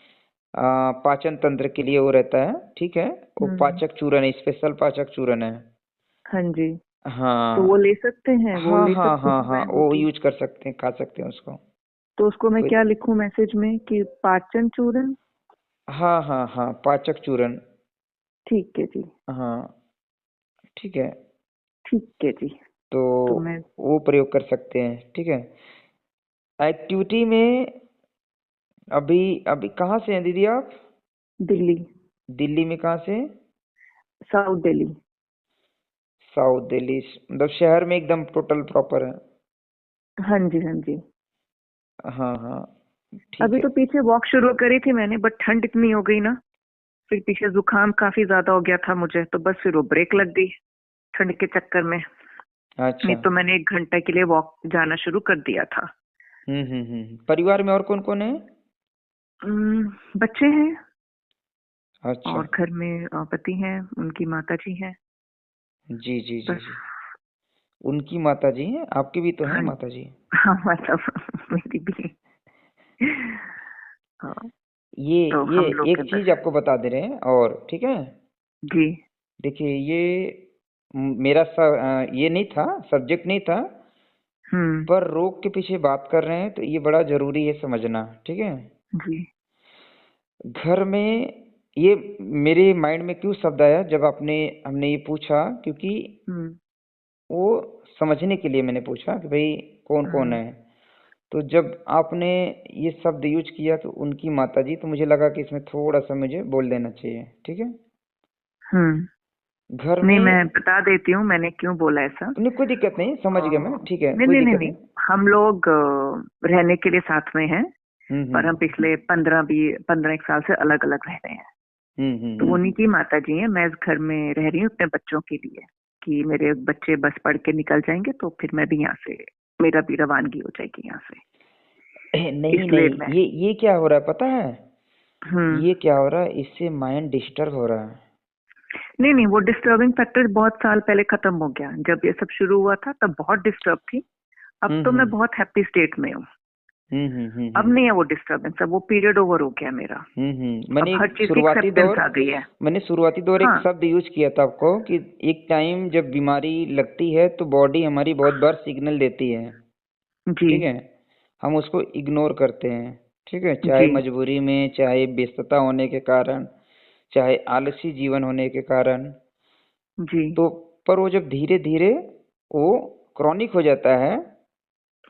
पाचन तंत्र के लिए वो रहता है। ठीक है, वो
हम्म।
पाचक चूर्ण है, स्पेशल पाचक चूर्ण है।
हाँ जी। तो वो
हाँ
ले सकते हैं, वो
हाँ
ले
हाँ
सकती
हाँ
हूँ
हाँ,
मैं वो
वो
तो?
यूज कर सकते हैं, खा सकते हैं उसको।
तो उसको मैं
कोई,
क्या लिखूं मैसेज में कि पाचन चूर्ण?
हाँ हाँ हाँ, पाचक चूर्ण।
ठीक है जी।
हाँ, ठीक है,
ठीक है जी।
तो
तो मैं
वो प्रयोग कर सकते हैं। ठीक है, एक्टिविटी में अभी अभी कहाँ से हैं दीदी आप?
दिल्ली।
दिल्ली में कहाँ से?
साउथ दिल्ली।
साउथ दिल्ली, मतलब शहर में एकदम टोटल प्रॉपर है?
हाँ जी हाँ जी।
हाँ हाँ, ठीक
अभी
है।
तो पीछे वॉक शुरू करी थी मैंने, बट ठंड इतनी हो गई ना, फिर पीछे जुकाम काफी ज्यादा हो गया था मुझे, तो बस फिर वो ब्रेक लग गई ठंड के चक्कर में।
अच्छा।
नहीं तो मैंने 1 घंटे के लिए वॉक जाना शुरू कर दिया था।
परिवार में और कौन कौन है?
बच्चे हैं
अच्छा,
और घर में पति हैं, उनकी माता जी हैं।
जी जी जी
बस।
जी। उनकी माता जी हैं, आपकी भी तो हैं
हाँ।
माता जी?
हाँ मतलब मेरी भी। हाँ।
ये
तो
ये
हम लोग के
एक चीज
बस।
आपको बता दे रहे हैं, और ठीक है।
जी।
देखिए, ये मेरा ये नहीं था, सब्जेक्ट नहीं था,
हम्म।
पर रोग के पीछे बात कर रहे हैं तो ये बड़ा जरूरी है समझना। ठीक है,
जी।
घर में ये मेरे माइंड में क्यों शब्द आया जब आपने हमने ये पूछा, क्योंकि
हम्म।
वो समझने के लिए मैंने पूछा कि भाई कौन कौन
हाँ।
है। तो जब आपने ये शब्द यूज किया तो उनकी माताजी, तो मुझे लगा कि इसमें थोड़ा सा मुझे बोल देना चाहिए। ठीक है,
हम्म।
घर
नहीं
में,
मैं बता देती हूँ मैंने क्यों बोला ऐसा।
नहीं कोई दिक्कत नहीं, समझ गया मैं, ठीक है,
नहीं
कोई
नहीं नहीं
दिक्कत
नहीं,
नहीं।
हम लोग रहने के लिए साथ में हैं, पर हम
हम्म।
पिछले 15 एक साल से अलग अलग रह रहे हैं। तो उन्हीं की माता जी हैं। मैं इस घर में रह रही हूँ अपने बच्चों के लिए, कि मेरे बच्चे बस पढ़ के निकल जाएंगे तो फिर मैं भी यहाँ से, मेरा भी रवानगी हो जाएगी यहाँ से,
नहीं
इसलिए
नहीं,
मैं।
ये क्या हो रहा है पता है?
हम्म।
ये क्या हो रहा है, इससे माइंड डिस्टर्ब हो रहा है।
नहीं नहीं, वो डिस्टर्बिंग फैक्टर बहुत साल पहले खत्म हो गया। जब ये सब शुरू हुआ था तब बहुत डिस्टर्ब थी। अब तो मैं
हम्म
बहुत हैप्पी स्टेट में हूँ। अब
हम्म
नहीं है वो डिस्टर्बेंस, अब वो पीरियड ओवर हो गया मेरा। अब
मैंने
हर चीज की एक्सेप्टेंस आ गई है।
शुरुआती दौर एक
हाँ
शब्द यूज किया था आपको कि एक टाइम जब बीमारी लगती है तो बॉडी हमारी बहुत बार सिग्नल देती है,
जी।
ठीक है, हम उसको इग्नोर करते हैं, ठीक है, चाहे
जी।
मजबूरी में, चाहे व्यस्तता होने के कारण, चाहे आलसी जीवन होने के कारण।
जी।
तो पर वो जब धीरे धीरे वो क्रॉनिक हो जाता है,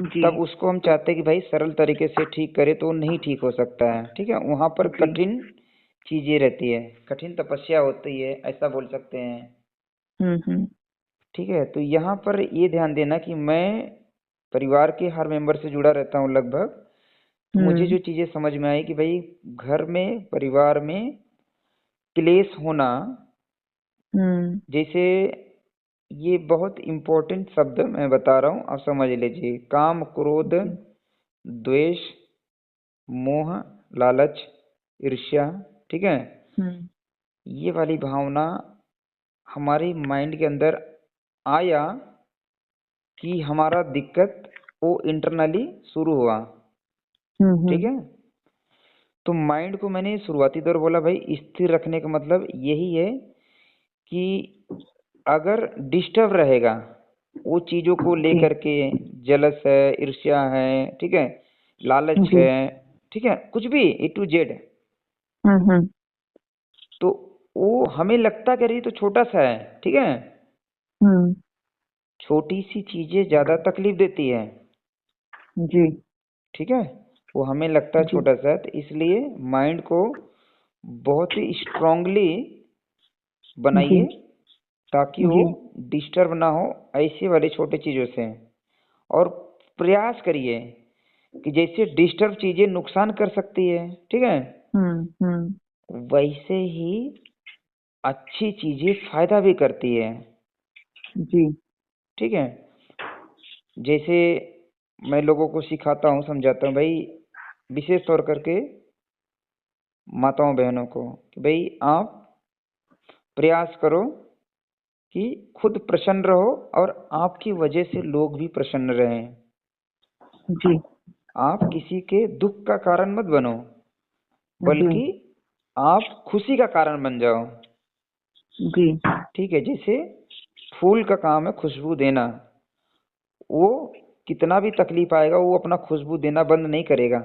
जी।
तब उसको हम चाहते हैं कि भाई सरल तरीके से ठीक करे, तो वो नहीं ठीक हो सकता है, ठीक है, वहां पर
जी।
कठिन चीजें रहती है, कठिन तपस्या होती है, ऐसा बोल सकते हैं,
हम्म।
ठीक है। तो यहाँ पर ये ध्यान देना कि मैं परिवार के हर मेंबर से जुड़ा रहता हूँ लगभग। तो मुझे
हम्म।
जो चीजें समझ में आई कि भाई घर में, परिवार में क्लेश होना,
हम्म।
जैसे ये बहुत इम्पोर्टेंट शब्द मैं बता रहा हूँ, आप समझ लीजिए। काम, क्रोध,
जी।
द्वेष, मोह, लालच, ईर्ष्या, ठीक है,
हम्म।
ये वाली भावना हमारे माइंड के अंदर आया कि हमारा दिक्कत वो इंटरनली शुरू हुआ, ठीक
हम्म।
है। तो माइंड को मैंने शुरुआती दौर बोला भाई स्थिर रखने का मतलब यही है कि अगर डिस्टर्ब रहेगा वो चीजों को
जी।
लेकर के, जलस है, ईर्ष्या है, ठीक है, लालच
जी।
है, ठीक है, कुछ भी A to Z,
हम्म।
तो वो हमें लगता कि अरे ये तो छोटा सा है, ठीक है,
हम्म।
छोटी सी चीजें ज्यादा तकलीफ देती है,
जी।
ठीक है, वो हमें लगता है
जी।
छोटा सा है। तो इसलिए माइंड को बहुत ही स्ट्रांगली
जी।
बनाइए ताकि वो
जी।
डिस्टर्ब ना हो ऐसे वाले छोटे चीजों से। और प्रयास करिए कि जैसे डिस्टर्ब चीजें नुकसान कर सकती है, ठीक है,
हम्म।
वैसे ही अच्छी चीजें फायदा भी करती है,
जी।
ठीक है। जैसे मैं लोगों को सिखाता हूँ, समझाता हूँ भाई, विशेष तौर करके माताओं बहनों को, कि भाई आप प्रयास करो कि खुद प्रसन्न रहो और आपकी वजह से लोग भी प्रसन्न रहें।
जी।
आप किसी के दुख का कारण मत बनो,
जी।
बल्कि आप खुशी का कारण बन जाओ,
जी।
ठीक है। जैसे फूल का काम है खुशबू देना, वो कितना भी तकलीफ आएगा वो अपना खुशबू देना बंद नहीं करेगा,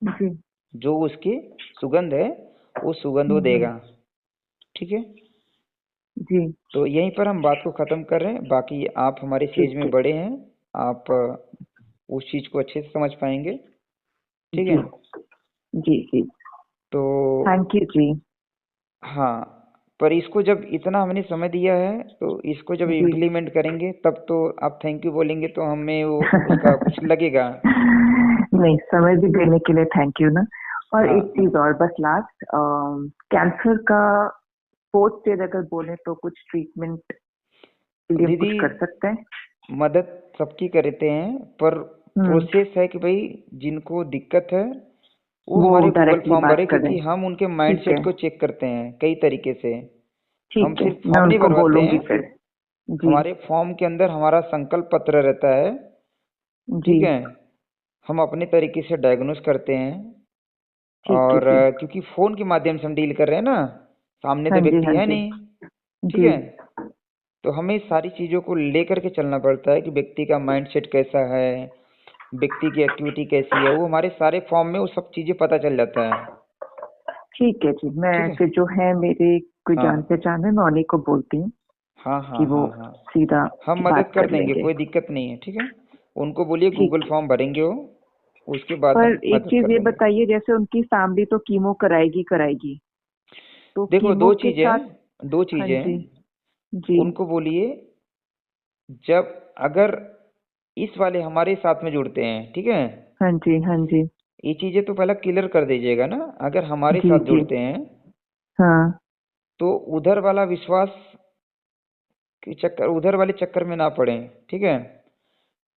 जी।
जो उसकी सुगंध है वो सुगंध वो
हम्म।
देगा, ठीक है।
जी।
तो यहीं पर हम बात को खत्म कर रहे हैं, बाकी आप हमारे
ठीक
स्टेज में
है।
बड़े हैं, आप उस चीज को अच्छे से समझ पाएंगे, ठीक
जी।
है।
जी। जी।
तो
थैंक यू जी।
हाँ, पर इसको जब इतना हमने समय दिया है तो इसको जब
जी।
इम्प्लीमेंट करेंगे तब तो आप थैंक यू बोलेंगे तो हमें वो उसका कुछ लगेगा।
नहीं, समय भी देने के लिए थैंक यू ना। और एक
हाँ
चीज और बस लास्ट, कैंसर का फोर्थ स्टेज अगर बोले तो कुछ ट्रीटमेंट के लिए हम
दीदी,
कुछ कर सकते हैं?
मदद सबकी करते हैं, पर
हम्म।
प्रोसेस है कि भाई जिनको दिक्कत है वो
वो
हमारे गूगल
डायरेक्टली
फॉर्म भरे,
बात करें।
क्योंकि हम उनके
ठीक
माइंडसेट
है।
को चेक करते हैं कई तरीके से। हम
ठीक है,
सिर्फ
मैं
फॉर्म नहीं
उनको
भरवाते
बोलूंगी
हैं,
फिर। जी।
हमारे फॉर्म के अंदर हमारा संकल्प पत्र रहता है,
जी।
ठीक है। हम अपने तरीके से डायग्नोस करते हैं,
ठीक है
और
जी।
क्योंकि फोन के माध्यम से हम डील कर रहे हैं ना, सामने
हाँ
तो
जी।
व्यक्ति
हाँ
है
जी।
नहीं, ठीक
जी।
है। तो हमें सारी चीजों को लेकर के चलना पड़ता है कि व्यक्ति का माइंडसेट कैसा है, व्यक्ति की एक्टिविटी कैसी है, वो हमारे सारे फॉर्म में वो सब चीजें पता चल जाता है,
ठीक है जी,
ठीक
मैं
है।
फिर जो है मेरे कोई जान
हाँ
पहचान है, मैं उन्हीं को बोलती हूँ
हाँ
कि
हाँ
वो
हाँ हाँ,
सीधा
हम मदद
बात
कर
कर
देंगे,
लेंगे।
कोई दिक्कत नहीं है, ठीक है। उनको बोलिए गूगल
ठीक है।
फॉर्म भरेंगे वो, उसके बाद
पर
हम
एक
मदद
चीज
कर
ये
देंगे।
बताइए, जैसे उनकी फैमिली तो कीमो कराएगी कराएगी, तो
देखो
कीमो
दो
के
चीजें,
साथ।
दो
हाँ
चीजें
जी। जी।
उनको बोलिए, जब अगर इस वाले हमारे साथ में जुड़ते हैं, ठीक है,
हाँ जी। हाँ जी।
ये चीजें तो पहले क्लियर कर दीजिएगा ना, अगर हमारे
जी।
साथ
जी।
जुड़ते हैं
हाँ।
तो उधर वाला विश्वास के चक्कर, उधर वाले चक्कर में ना पड़े, ठीक है।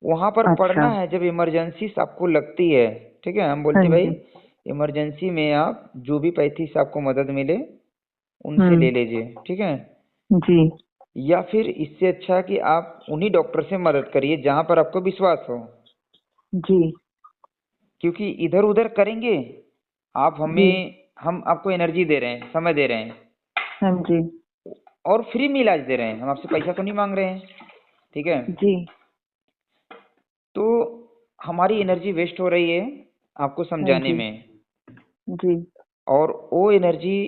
वहां पर
अच्छा।
पड़ना है जब इमरजेंसी आपको लगती है, ठीक है। हम
हाँ
बोलते भाई
जी।
इमरजेंसी में आप जो भी पैथी से आपको मदद मिले उनसे ले
हम्म।
लीजिए, ठीक है।
जी।
या फिर इससे अच्छा कि आप उन्हीं डॉक्टर से मदद करिए जहां पर आपको विश्वास हो,
जी।
क्योंकि इधर उधर करेंगे आप
जी।
हमें, हम आपको एनर्जी दे रहे हैं, समय दे रहे हैं,
हाँ जी।
और फ्री में इलाज दे रहे हैं, हम आपसे पैसा तो नहीं मांग रहे हैं, ठीक है।
जी।
तो हमारी एनर्जी वेस्ट हो रही है आपको
हाँ
समझाने
जी।
में,
जी।
और वो एनर्जी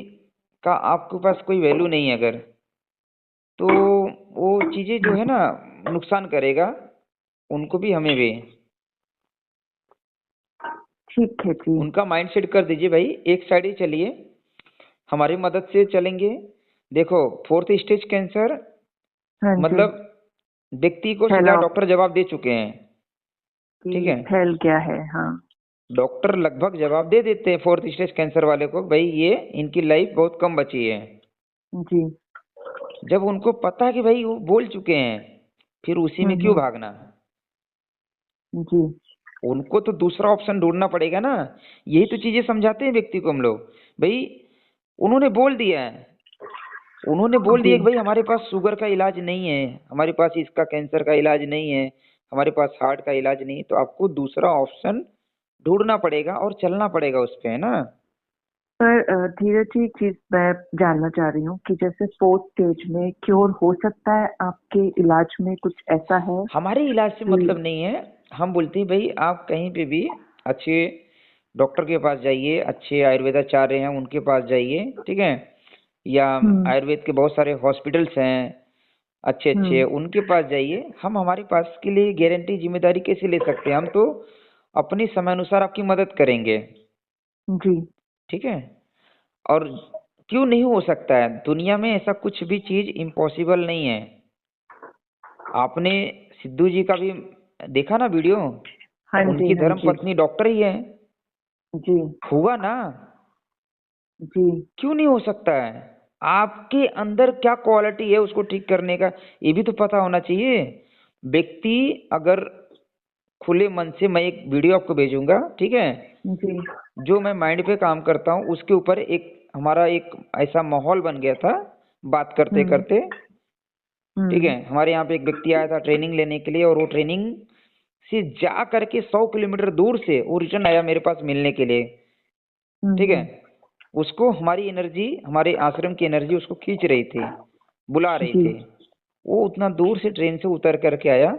का आपके पास कोई वैल्यू नहीं है अगर, तो वो चीजें जो है ना नुकसान करेगा, उनको भी हमें भी।
ठीक है जी।
उनका माइंड सेट कर दीजिए भाई एक साइड ही चलिए, हमारी मदद से चलेंगे। देखो, फोर्थ स्टेज कैंसर
हाँ जी।
मतलब व्यक्ति को सीधा
फैला
डॉक्टर जवाब दे चुके हैं, ठीक
कि
है।
फैल गया है। हाँ।
डॉक्टर लगभग जवाब दे देते हैं फोर्थ स्टेज कैंसर वाले को, भाई ये इनकी लाइफ बहुत कम बची है।
जी।
जब उनको पता है कि भाई वो बोल चुके हैं, फिर उसी में क्यों
हम्म।
भागना।
जी।
उनको तो दूसरा ऑप्शन ढूंढना पड़ेगा ना। यही तो चीजें समझाते हैं व्यक्ति को हम लोग, भाई उन्होंने बोल दिया है, उन्होंने बोल
जी।
दिया कि भाई हमारे पास शुगर का इलाज नहीं है, हमारे पास इसका कैंसर का इलाज नहीं है, हमारे पास हार्ट का इलाज नहीं है, तो आपको दूसरा ऑप्शन ढूंढना पड़ेगा और चलना पड़ेगा उस पे, है ना।
पर धीरज जी, एक चीज मैं जानना चाह रही हूँ कि जैसे फोर्थ स्टेज में क्योर हो सकता है, आपके इलाज में कुछ ऐसा है
हमारे इलाज से
कि?
मतलब नहीं है। हम बोलते हैं भाई आप कहीं पे भी अच्छे डॉक्टर के पास जाइए, अच्छे आयुर्वेदाचार्य हैं उनके पास जाइए, ठीक है। या
हम्म।
आयुर्वेद के बहुत सारे हॉस्पिटल्स हैं अच्छे अच्छे,
हम्म।
उनके पास जाइए। हम हमारे पास के लिए गारंटी जिम्मेदारी कैसे ले सकते हैं, हम तो अपनी समय अनुसार आपकी मदद करेंगे,
जी।
ठीक है। और क्यों नहीं हो सकता है, दुनिया में ऐसा कुछ भी चीज इम्पॉसिबल नहीं है। आपने सिद्धू जी का भी देखा ना वीडियो,
हाँ जी।
उनकी
हाँ
धर्म
जी।
पत्नी डॉक्टर ही है,
जी।
हुआ ना।
जी।
क्यों नहीं हो सकता है। आपके अंदर क्या क्वालिटी है उसको ठीक करने का, ये भी तो पता होना चाहिए। व्यक्ति अगर खुले मन से, मैं एक वीडियो आपको भेजूंगा, ठीक है,
जी।
जो मैं माइंड पे काम करता हूँ उसके ऊपर, एक हमारा एक ऐसा माहौल बन गया था बात करते
हम्म।
करते, ठीक है।
हम्म।
हमारे यहाँ पे एक व्यक्ति आया था ट्रेनिंग लेने के लिए, और वो ट्रेनिंग से जा करके 100 किलोमीटर दूर से वो रिटर्न आया मेरे पास मिलने के लिए, ठीक है।
हम्म।
उसको हमारी एनर्जी, हमारे आश्रम की एनर्जी उसको खींच रही थी, बुला रही
जी।
थी। वो उतना दूर से ट्रेन से उतर करके आया,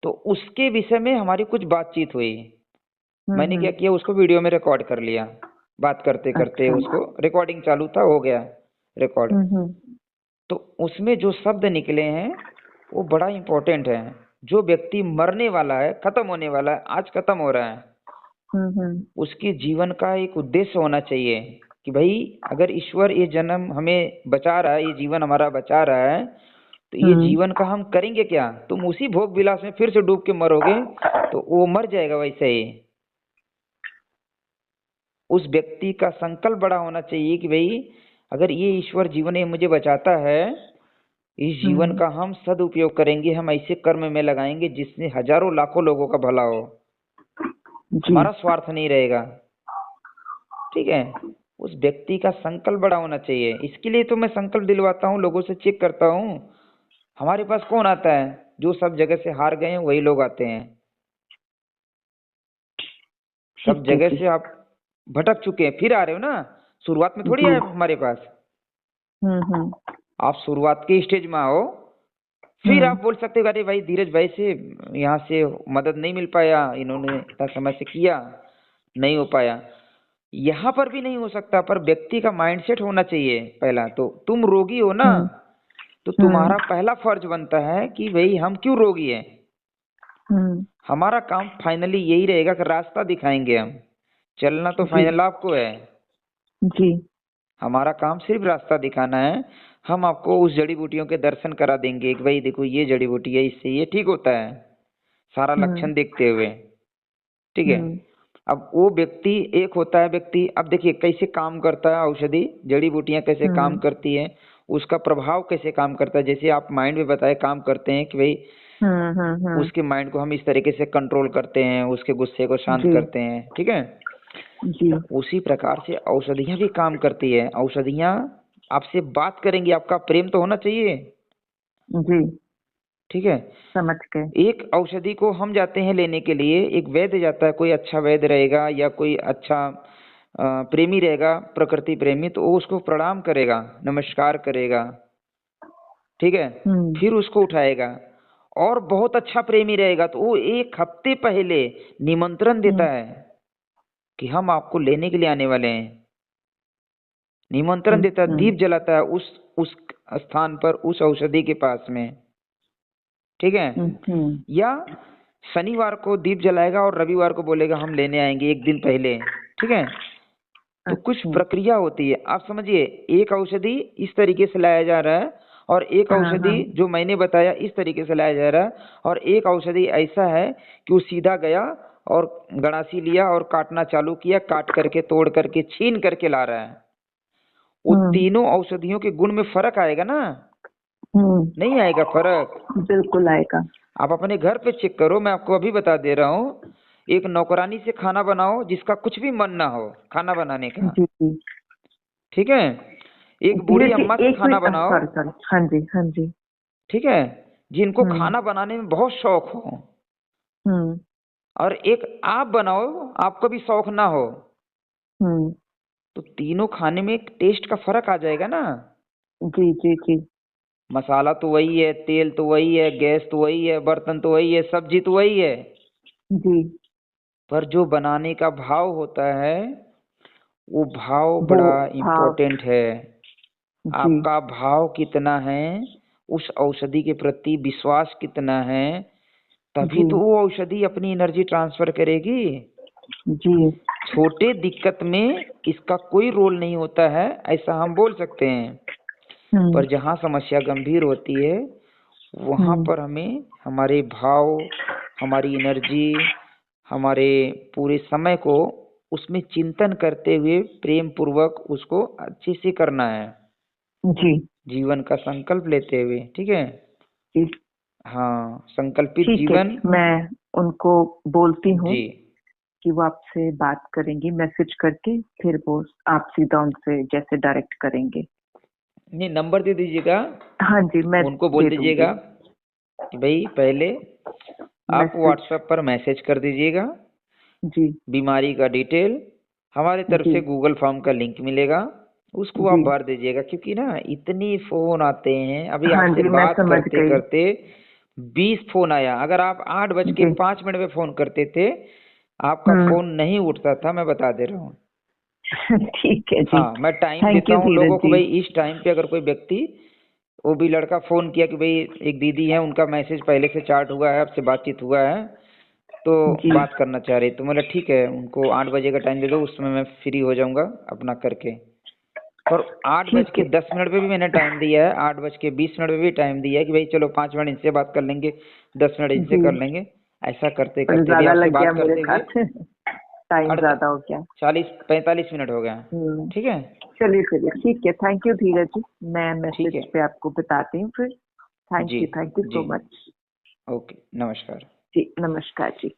तो उसके विषय में हमारी कुछ बातचीत हुई। मैंने क्या
हम्म।
किया, उसको वीडियो में रिकॉर्ड कर लिया, बात करते करते
अच्छा।
उसको रिकॉर्डिंग चालू था, हो गया रिकॉर्ड।
हम्म।
तो उसमें जो शब्द निकले हैं वो बड़ा इम्पोर्टेंट है। जो व्यक्ति मरने वाला है, खत्म होने वाला है, आज खत्म हो रहा है,
हम्म।
उसके जीवन का एक उद्देश्य होना चाहिए कि भाई अगर ईश्वर ये जन्म हमें बचा रहा है, ये जीवन हमारा बचा रहा है, तो ये
हम्म।
जीवन का हम करेंगे क्या। तुम उसी भोग विलास में फिर से डूब के मरोगे, तो वो मर जाएगा वैसे ही। उस व्यक्ति का संकल्प बड़ा होना चाहिए कि भाई अगर ये ईश्वर जीवन ये मुझे बचाता है, इस जीवन
हम्म।
का हम सदुपयोग करेंगे, हम ऐसे कर्म में लगाएंगे जिससे हजारों लाखों लोगों का भला हो,
जी।
हमारा स्वार्थ नहीं रहेगा, ठीक है। उस व्यक्ति का संकल्प बड़ा होना चाहिए। इसके लिए तो मैं संकल्प दिलवाता हूँ, लोगों से चेक करता हूँ। हमारे पास कौन आता है, जो सब जगह से हार गए हैं वही लोग आते हैं। सब
ठीक है
जगह
जी।
से आप भटक चुके हैं, फिर आ रहे हो ना। शुरुआत में थोड़ी
जी।
आए हमारे पास,
हम्म।
आप शुरुआत के स्टेज में आओ, फिर आप
हम्म।
बोल सकते हो अरे भाई धीरज भाई से यहाँ से मदद नहीं मिल पाया, इन्होंने इतना समय से किया, नहीं हो पाया। यहाँ पर भी नहीं हो सकता, पर व्यक्ति का माइंडसेट होना चाहिए। पहला तो तुम रोगी हो ना,
हम्म।
तो
हम्म।
तुम्हारा पहला फर्ज बनता है कि भाई हम क्यों रोगी हैं।
हम्म।
हमारा काम फाइनली यही रहेगा कि रास्ता दिखाएंगे हम, चलना तो
जी।
फाइनल आपको है,
जी।
हमारा काम सिर्फ रास्ता दिखाना है। हम आपको उस जड़ी बूटियों के दर्शन करा देंगे कि भाई देखो ये जड़ी बूटी है, इससे ये ठीक होता है, सारा
हम्म।
लक्षण देखते हुए, ठीक है।
हम्म।
अब वो व्यक्ति एक होता है व्यक्ति, अब देखिए कैसे काम करता है औषधि, जड़ी बूटियां कैसे काम करती है, उसका प्रभाव कैसे काम करता है। जैसे आप माइंड में बताए काम करते हैं कि भाई उसके माइंड को हम इस तरीके से कंट्रोल करते हैं, उसके गुस्से को शांत करते हैं, ठीक है
जी।
उसी प्रकार से औषधियां भी काम करती है। औषधियां आपसे बात करेंगी, आपका प्रेम तो होना चाहिए
जी,
ठीक है।
समझ गए।
एक औषधि को हम जाते हैं लेने के लिए, एक वैद्य जाता है, कोई अच्छा वैद्य रहेगा या कोई अच्छा प्रेमी रहेगा, प्रकृति प्रेमी, तो वो उसको प्रणाम करेगा, नमस्कार करेगा, ठीक है, फिर उसको उठाएगा। और बहुत अच्छा प्रेमी रहेगा तो वो एक हफ्ते पहले निमंत्रण देता है कि हम आपको लेने के लिए आने वाले हैं, निमंत्रण देता है, दीप जलाता है उस स्थान पर, उस औषधि के पास में, ठीक है। या शनिवार को दीप जलाएगा और रविवार को बोलेगा हम लेने आएंगे एक दिन पहले, ठीक है। तो कुछ प्रक्रिया होती है, आप समझिए, एक औषधि इस तरीके से लाया जा रहा है और एक औषधि जो मैंने बताया इस तरीके से लाया जा रहा है, और एक औषधि ऐसा है कि वो सीधा गया और गणासी लिया और काटना चालू किया, काट करके, तोड़ करके, छीन करके ला रहा है। वो तीनों औषधियों के गुण में फर्क आएगा ना? नहीं आएगा फर्क?
बिल्कुल आएगा।
आप अपने घर पे चेक करो, मैं आपको अभी बता दे रहा हूँ। एक नौकरानी से खाना बनाओ जिसका कुछ भी मन ना हो खाना बनाने का, ठीक है। एक बूढ़ी अम्मा से खाना बनाओ,
हाँ जी, हाँ जी,
ठीक है, जिनको खाना बनाने में बहुत शौक हो, और एक आप बनाओ, आपको भी शौक ना हो, तो तीनों खाने में एक टेस्ट का फर्क आ जाएगा ना?
जी जी जी।
मसाला तो वही है, तेल तो वही है, गैस तो वही है, बर्तन तो वही है, सब्जी तो वही है
जी,
पर जो बनाने का भाव होता है वो भाव बड़ा इम्पोर्टेंट है। आपका भाव कितना है, उस औषधि के प्रति विश्वास कितना है, तभी तो वो औषधि अपनी एनर्जी ट्रांसफर करेगी
जी।
छोटे दिक्कत में इसका कोई रोल नहीं होता है, ऐसा हम बोल सकते हैं। पर जहाँ समस्या गंभीर होती है वहां पर हमें हमारे भाव, हमारी एनर्जी, हमारे पूरे समय को उसमें चिंतन करते हुए प्रेम पूर्वक उसको अच्छे से करना है
जी,
जीवन का संकल्प लेते हुए, ठीक है
जी।
हाँ, संकल्पित
ठीक है,
जीवन।
मैं उनको बोलती हूँ
जी,
कि वो आपसे बात करेंगी मैसेज करके, फिर वो आप सीधा उनसे जैसे डायरेक्ट करेंगे।
नहीं, नंबर दे दीजिएगा।
हाँ जी, मैं
उनको बोल दीजिएगा कि भाई पहले आप व्हाट्सएप पर मैसेज कर दीजिएगा
जी,
बीमारी का डिटेल, हमारे तरफ से गूगल फॉर्म का लिंक मिलेगा, उसको आप भर दीजिएगा। क्योंकि ना इतनी फोन आते हैं, अभी आपसे बात करते करते 20 फोन आया। अगर आप 8:05 पे फोन करते थे आपका फोन नहीं उठता था, मैं बता दे रहा हूँ।
ठीक है जी।
हाँ, मैं टाइम देता हूँ लोगों को, भाई इस टाइम पे अगर कोई व्यक्ति, वो भी लड़का फोन किया कि भाई एक दीदी है, उनका मैसेज पहले से चार्ट हुआ है, आपसे बातचीत हुआ है, तो बात करना चाह रही, तो मतलब ठीक है, उनको 8 बजे का टाइम दे दो, उस समय मैं फ्री हो जाऊंगा अपना करके। और 8:10 पे भी मैंने टाइम दिया है, 8:20 पे भी टाइम दिया है कि भाई चलो 5 मिनट इनसे बात कर लेंगे, 10 मिनट इनसे कर लेंगे। ऐसा करते करते भी आपसे बात करते हुए
टाइम ज्यादा हो गया,
40-45 मिनट हो गया, ठीक है।
चलिए चलिए, ठीक है, थैंक यू धीरज जी, मैं मैसेज पे आपको बताती हूँ फिर। Thank you so much.
Okay, नमस्कार
जी, नमस्कार जी।